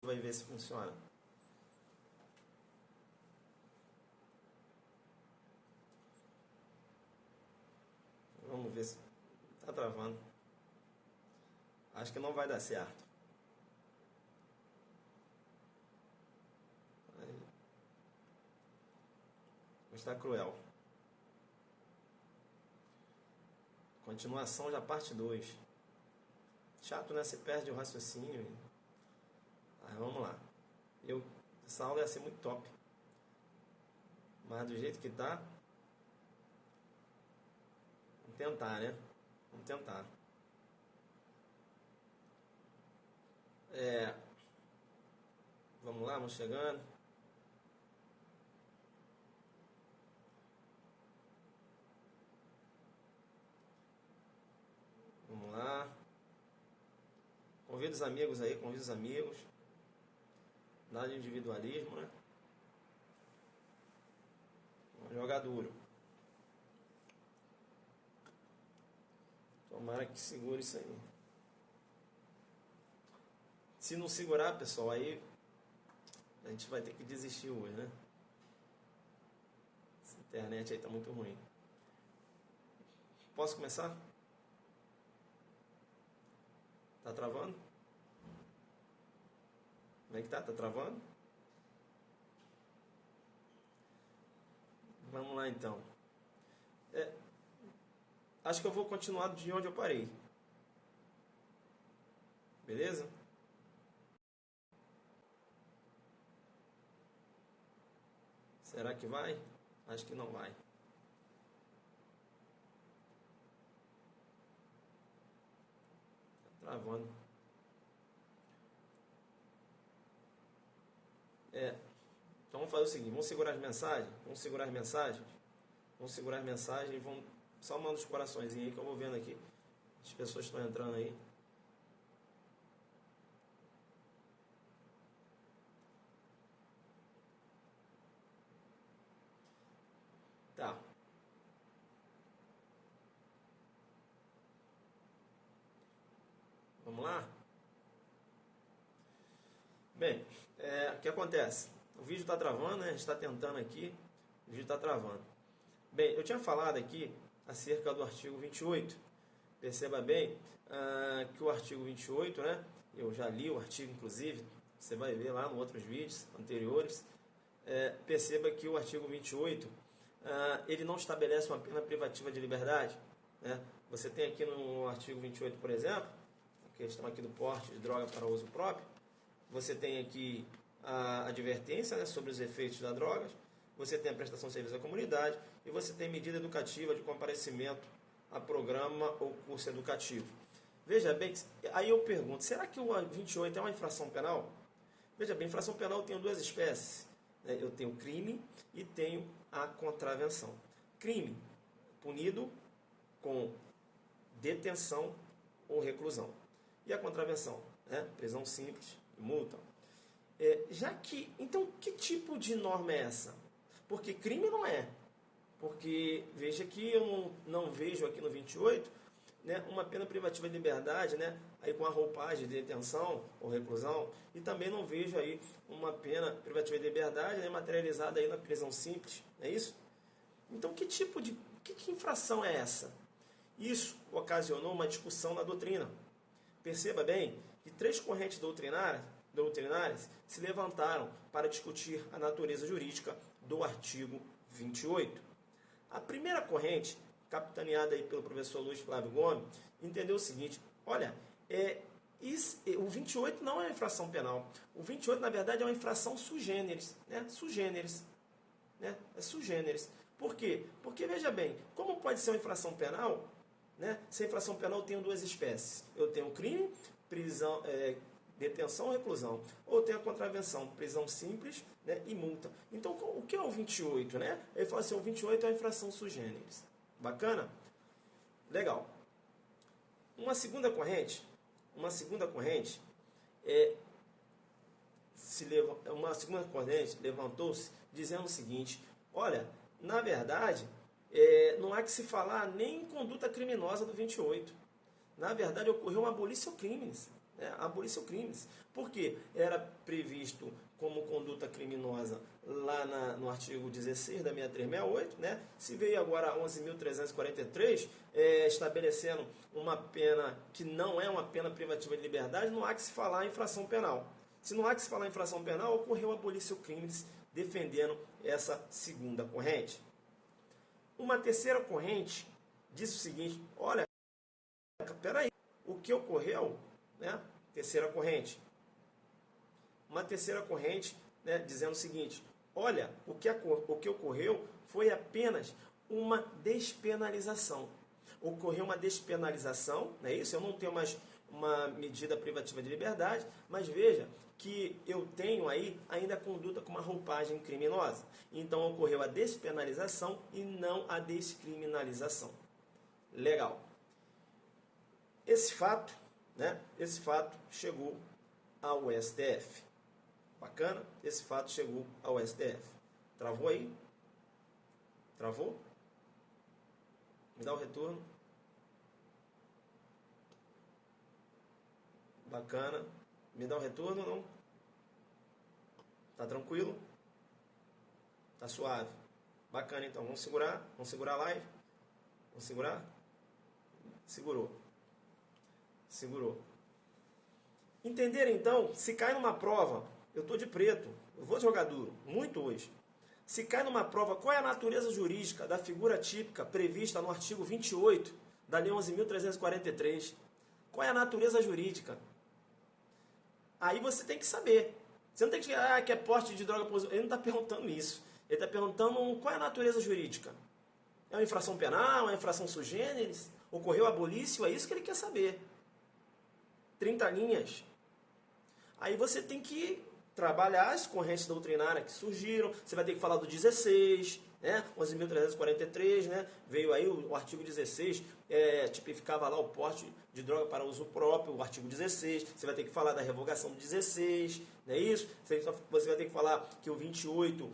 vai ver se funciona. Vamos ver se está travando. Acho que não vai dar certo. Está cruel. Continuação já parte 2. Chato, né? Você perde o raciocínio. Aí vamos lá. Essa aula ia ser muito top. Mas do jeito que tá, vamos tentar, né? Vamos tentar. Vamos lá, vamos chegando. Vamos lá. Convida os amigos aí, convida os amigos. Nada de individualismo, né? Vamos jogar duro. Tomara que segure isso aí. Se não segurar, pessoal, aí a gente vai ter que desistir hoje, né? Essa internet aí tá muito ruim. Posso começar? Tá travando? Como é que tá? Tá travando? Vamos lá então. Acho que eu vou continuar de onde eu parei. Beleza? Será que vai? Acho que não vai. Tá travando. Então vamos fazer o seguinte, vamos segurar as mensagens, e vamos só mandar os coraçõezinhos aí que eu vou vendo aqui. As pessoas estão entrando aí. Tá. Vamos lá? Bem, o que acontece? O vídeo está travando, né? A gente está tentando aqui, o vídeo está travando. Bem, eu tinha falado aqui acerca do artigo 28. Perceba bem que o artigo 28, né? Eu já li o artigo, inclusive, você vai ver lá nos outros vídeos anteriores. Perceba que o artigo 28, ele não estabelece uma pena privativa de liberdade, né? Você tem aqui no artigo 28, por exemplo, a questão aqui do porte de droga para uso próprio, você tem aqui a advertência, né, sobre os efeitos das drogas, você tem a prestação de serviço à comunidade e você tem medida educativa de comparecimento a programa ou curso educativo. Veja bem, aí eu pergunto, será que o 28 é uma infração penal? Veja bem, infração penal eu tenho duas espécies, né? Eu tenho crime e tenho a contravenção. Crime, punido com detenção ou reclusão. E a contravenção, né? Prisão simples e multa. Então, que tipo de norma é essa? Porque crime não é. Porque, veja que eu não vejo aqui no 28, né, uma pena privativa de liberdade, né, aí com a roupagem de detenção ou reclusão, e também não vejo aí uma pena privativa de liberdade, né, materializada aí na prisão simples, não é isso? Então, que infração é essa? Isso ocasionou uma discussão na doutrina. Perceba bem que 3 correntes doutrinárias se levantaram para discutir a natureza jurídica do artigo 28. A primeira corrente, capitaneada aí pelo professor Luiz Flávio Gomes, entendeu o seguinte: olha, o 28 não é uma infração penal. O 28, na verdade, é uma infração sui generis. Né? Sui generis. Né? É sui generis. Por quê? Porque, veja bem, como pode ser uma infração penal? Né? Se a infração penal eu tenho duas espécies. Eu tenho crime, prisão, detenção ou reclusão. Ou eu tenho a contravenção, prisão simples, né, e multa. Então, o que é o 28? Né? Ele fala assim, o 28 é uma infração sui generis. Bacana? Legal. Uma segunda corrente levantou-se dizendo o seguinte: olha, na verdade, não há que se falar nem em conduta criminosa do 28. Na verdade, ocorreu uma abolitio criminis. né? Abolição crimes. Por quê? Era previsto como conduta criminosa lá no artigo 16 da 6368, né? Se veio agora a 11.343, estabelecendo uma pena que não é uma pena privativa de liberdade, não há que se falar em infração penal. Se não há que se falar em infração penal, ocorreu abolição crimes defendendo essa segunda corrente. Uma terceira corrente diz o seguinte: olha, peraí, o que ocorreu, né? Terceira corrente. Uma terceira corrente, né, dizendo o seguinte: olha, o que ocorreu foi apenas uma despenalização. Ocorreu uma despenalização, não é isso? Eu não tenho mais uma medida privativa de liberdade, mas veja que eu tenho aí ainda a conduta com uma roupagem criminosa. Então ocorreu a despenalização e não a descriminalização. Legal. Esse fato, né? Esse fato chegou ao STF. Bacana? Esse fato chegou ao STF. Travou aí? Travou? Me dá o retorno. Bacana. Me dá o retorno ou não? Tá tranquilo? Tá suave. Bacana, então. Vamos segurar? Vamos segurar a live? Vamos segurar? Segurou. Segurou. Entenderam, então? Se cai numa prova, eu estou de preto, eu vou jogar duro, muito hoje. Se cai numa prova, qual é a natureza jurídica da figura típica prevista no artigo 28 da Lei 11.343? Qual é a natureza jurídica? Aí você tem que saber. Você não tem que dizer que é porte de droga. Ele não está perguntando isso. Ele está perguntando qual é a natureza jurídica. É uma infração penal? É uma infração sui generis? Ocorreu abolício? É isso que ele quer saber. 30 linhas. Aí você tem que trabalhar as correntes doutrinárias que surgiram. Você vai ter que falar do 16, né? 11.343, né? Veio aí o artigo 16, tipificava lá o porte de droga para uso próprio, o artigo 16. Você vai ter que falar da revogação do 16, não é isso? Você vai ter que falar que o 28...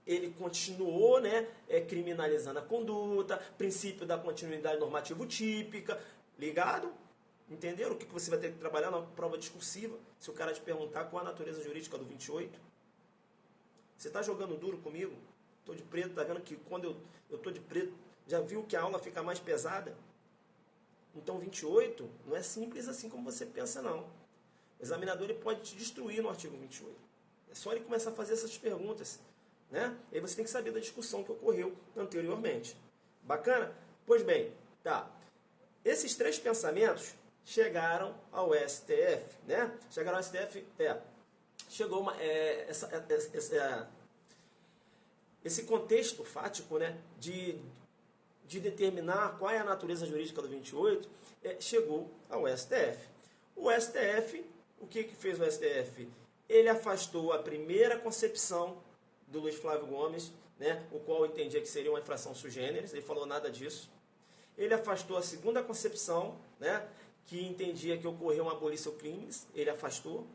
ele continuou, né, criminalizando a conduta, princípio da continuidade normativo típica, ligado? Entenderam o que você vai ter que trabalhar na prova discursiva? Se o cara te perguntar qual a natureza jurídica do 28? Você está jogando duro comigo? Estou de preto, está vendo que quando eu estou de preto, já viu que a aula fica mais pesada? Então 28 não é simples assim como você pensa, não. O examinador ele pode te destruir no artigo 28. É só ele começar a fazer essas perguntas, né? Aí você tem que saber da discussão que ocorreu anteriormente. Bacana? Pois bem, tá. Esses três pensamentos chegaram ao STF, né? Chegaram ao STF, chegou esse contexto fático, né, de determinar qual é a natureza jurídica do 28, chegou ao STF. O STF, o que fez o STF? Ele afastou a primeira concepção do Luiz Flávio Gomes, né, o qual entendia que seria uma infração sui generis, ele falou nada disso. Ele afastou a segunda concepção, né, que entendia que ocorreu uma abolição crimes, ele afastou.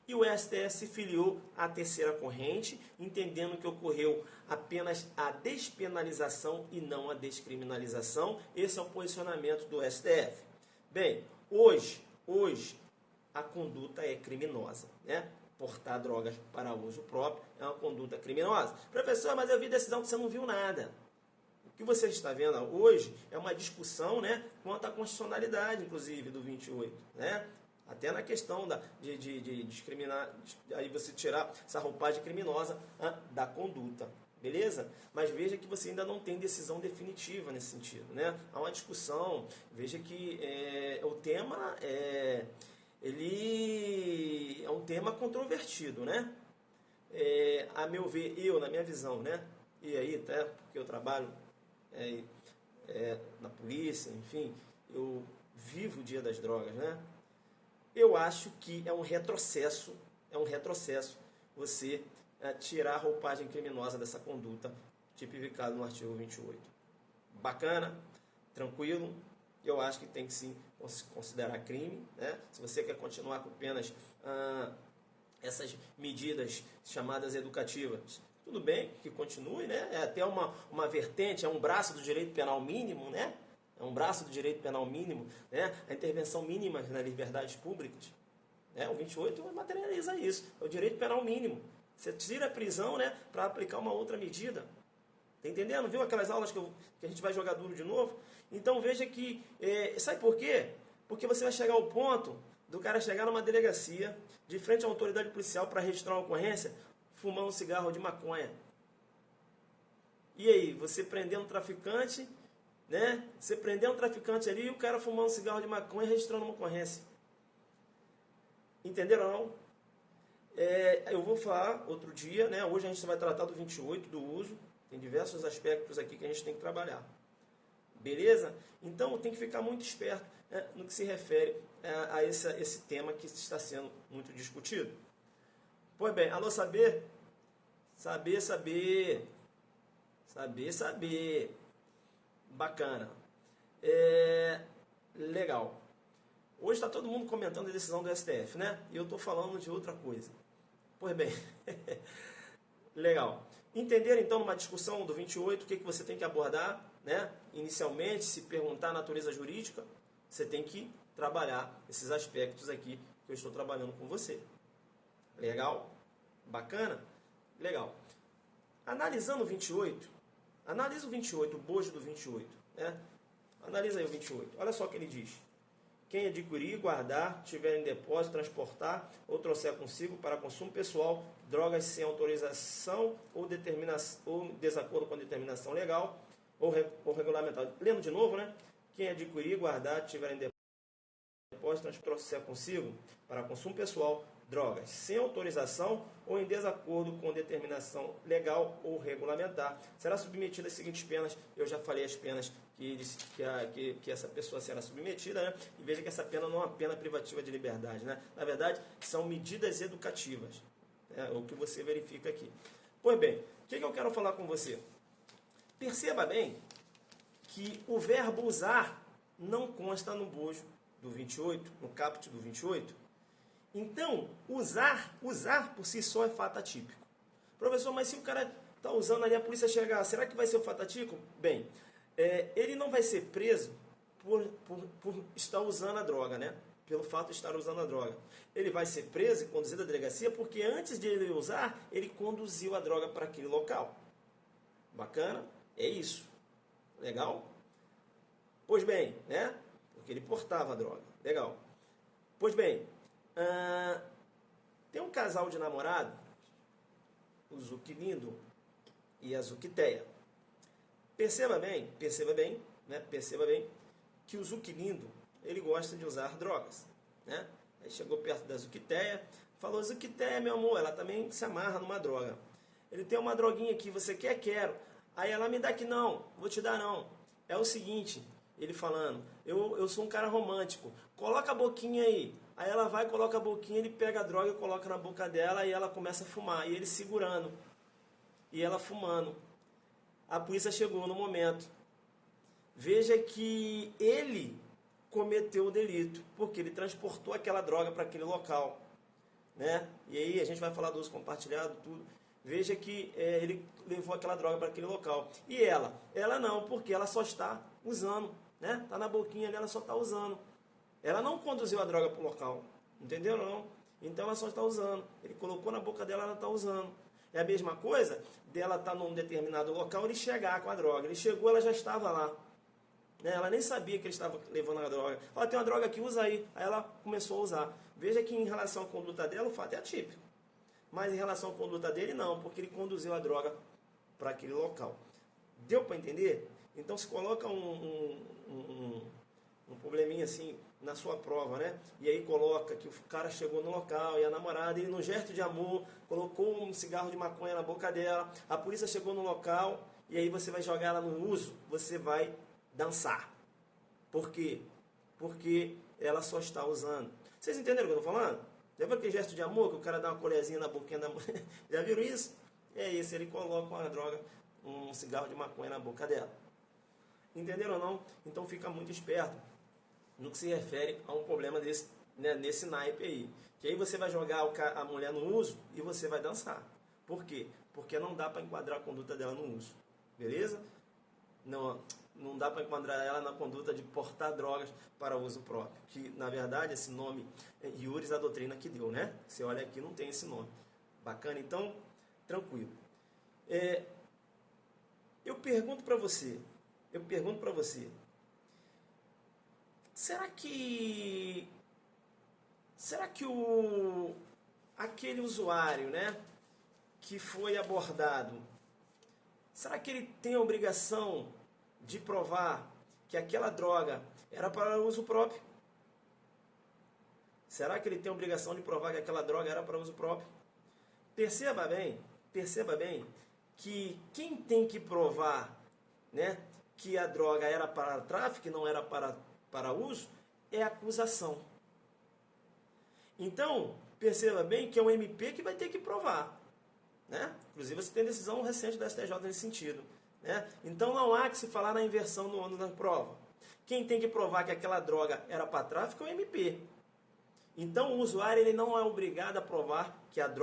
E o STF se filiou à terceira corrente, entendendo que ocorreu apenas a despenalização e não a descriminalização. Esse é o posicionamento do STF. Bem, hoje a conduta é criminosa, né? Portar drogas para uso próprio é uma conduta criminosa. Professor, mas eu vi decisão que você não viu nada. O que você está vendo hoje é uma discussão, né, quanto à constitucionalidade, inclusive, do 28, né? Até na questão de discriminar, aí você tirar essa roupagem criminosa da conduta, beleza? Mas veja que você ainda não tem decisão definitiva nesse sentido, né? Há uma discussão, veja que o tema ele é um tema controvertido, né? A meu ver, na minha visão, né? E aí, até porque eu trabalho na polícia, enfim, eu vivo o dia das drogas, né? Eu acho que é um retrocesso você tirar a roupagem criminosa dessa conduta tipificada no artigo 28. Bacana? Tranquilo? Eu acho que tem que sim considerar crime, né? Se você quer continuar com apenas essas medidas chamadas educativas, tudo bem que continue, né? É até uma vertente, é um braço do direito penal mínimo, né? é um braço do direito penal mínimo, né? A intervenção mínima nas liberdades públicas. Né? O 28 materializa isso, é o direito penal mínimo. Você tira a prisão, né, para aplicar uma outra medida. Tá entendendo? Viu aquelas aulas que a gente vai jogar duro de novo? Então veja que, sabe por quê? Porque você vai chegar ao ponto do cara chegar numa delegacia, de frente à autoridade policial para registrar uma ocorrência, fumando um cigarro de maconha. E aí, você prendendo um traficante, né? Você prendeu um traficante ali e o cara fumando um cigarro de maconha e registrando uma ocorrência. Entenderam não? Eu vou falar outro dia, né? Hoje a gente vai tratar do 28, do uso. Tem diversos aspectos aqui que a gente tem que trabalhar. Beleza? Então tem que ficar muito esperto, né, no que se refere a esse tema que está sendo muito discutido. Pois bem, alô, saber? Saber, saber. Saber, saber. Bacana. Legal. Hoje está todo mundo comentando a decisão do STF, né? E eu estou falando de outra coisa. Pois bem. Legal. Entenderam, então, numa discussão do 28, o que você tem que abordar, né? Inicialmente, se perguntar a natureza jurídica, você tem que trabalhar esses aspectos aqui que eu estou trabalhando com você. Legal? Bacana? Legal. Analisando o 28, analisa o 28, o bojo do 28, né? Analisa aí o 28. Olha só o que ele diz. Quem adquirir, guardar, tiver em depósito, transportar ou trouxer consigo para consumo pessoal drogas sem autorização ou desacordo com a determinação legal ou regulamentar. Lendo de novo, né? Quem adquirir, guardar, tiver em depósito, trouxer consigo para consumo pessoal drogas sem autorização ou em desacordo com determinação legal ou regulamentar, será submetida às seguintes penas. Eu já falei as penas que essa pessoa será submetida, né? E veja que essa pena não é uma pena privativa de liberdade, né? Na verdade, são medidas educativas, né? O que você verifica aqui. Pois bem, o que eu quero falar com você? Perceba bem que o verbo usar não consta no bojo do 28, no caput do 28. Então, usar por si só é fato atípico. Professor, mas se o cara está usando ali, a polícia chegar, será que vai ser o fato atípico? Bem, ele não vai ser preso por estar usando a droga, né? Pelo fato de estar usando a droga. Ele vai ser preso e conduzido à delegacia porque antes de ele usar, ele conduziu a droga para aquele local. Bacana? É isso. Legal? Pois bem, né? Porque ele portava a droga. Legal. Pois bem, tem um casal de namorado, o Zuquilindo e a Zuquiteia. Perceba bem, né? Perceba bem que o Zuquilindo, ele gosta de usar drogas, né? Aí chegou perto da Zuquiteia, falou: Zuquiteia, meu amor, ela também se amarra numa droga. Ele tem uma droguinha aqui, você quer? Quero. Aí ela: me dá aqui não, vou te dar não. É o seguinte, ele falando: eu sou um cara romântico, coloca a boquinha aí. Aí ela vai, coloca a boquinha, ele pega a droga e coloca na boca dela e ela começa a fumar. E ele segurando. E ela fumando. A polícia chegou no momento. Veja que ele cometeu o delito, porque ele transportou aquela droga para aquele local, né? E aí a gente vai falar do uso compartilhado, tudo. Veja que ele levou aquela droga para aquele local. E ela não, porque ela só está usando, né? Está na boquinha ali, ela só está usando. Ela não conduziu a droga para o local, entendeu não? Então ela só está usando. Ele colocou na boca dela, ela está usando. É a mesma coisa dela estar num determinado local e ele chegar com a droga. Ele chegou, ela já estava lá. Né? Ela nem sabia que ele estava levando a droga. Ó, tem uma droga aqui, usa aí. Aí ela começou a usar. Veja que em relação à conduta dela, o fato é atípico. Mas em relação à conduta dele, não, porque ele conduziu a droga para aquele local. Deu para entender? Então se coloca um probleminha assim na sua prova, né? E aí coloca que o cara chegou no local e a namorada, ele no gesto de amor, colocou um cigarro de maconha na boca dela, a polícia chegou no local e aí você vai jogar ela no uso, você vai dançar. Por quê? Porque ela só está usando. Vocês entenderam o que eu estou falando? Já viu aquele gesto de amor que o cara dá uma colherzinha na boquinha da mulher? Já viram isso? É isso, ele coloca uma droga, um cigarro de maconha na boca dela. Entenderam ou não? Então fica muito esperto no que se refere a um problema desse, né, nesse naipe aí. Que aí você vai jogar a mulher no uso e você vai dançar. Por quê? Porque não dá para enquadrar a conduta dela no uso. Beleza? não dá para enquadrar ela na conduta de portar drogas para uso próprio. Que, na verdade, esse nome é iuris, a doutrina que deu, né? Você olha aqui, não tem esse nome. Bacana? Então, tranquilo. Eu pergunto para você, será que aquele usuário, né, que foi abordado, será que ele tem a obrigação de provar que aquela droga era para uso próprio? Será que ele tem a obrigação de provar que aquela droga era para uso próprio? Perceba bem que quem tem que provar, né, que a droga era para tráfico e não era para uso é a acusação. Então, perceba bem que é o MP que vai ter que provar, né? Inclusive, você tem decisão recente da STJ nesse sentido, né? Então, não há que se falar na inversão no ônus da prova. Quem tem que provar que aquela droga era para tráfico é o MP. Então, o usuário ele não é obrigado a provar que a droga